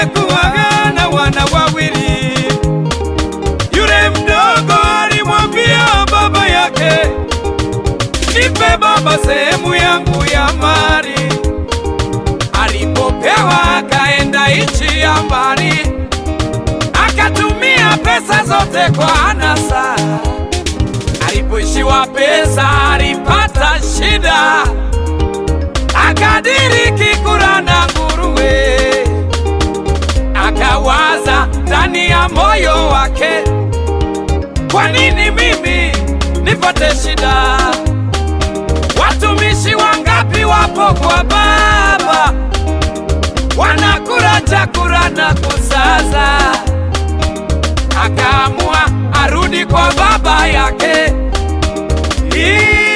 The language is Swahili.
aliyekuwaga na wana wawili. Yule mdogo alimwambia baba yake, nipe baba sehemu yangu ya mali. Alipopewa akaenda nchi ya mbali, akatumia pesa zote kwa anasa. Alipoishiwa pesa alipata shida, akadiriki kula na nguruwe. Akawaza ndani ya moyo wake, kwa nini mimi nipate shida? Watumishi wangapi wapo kwa baba, wanakula chakula na kusaza. Akaamua arudi kwa baba yake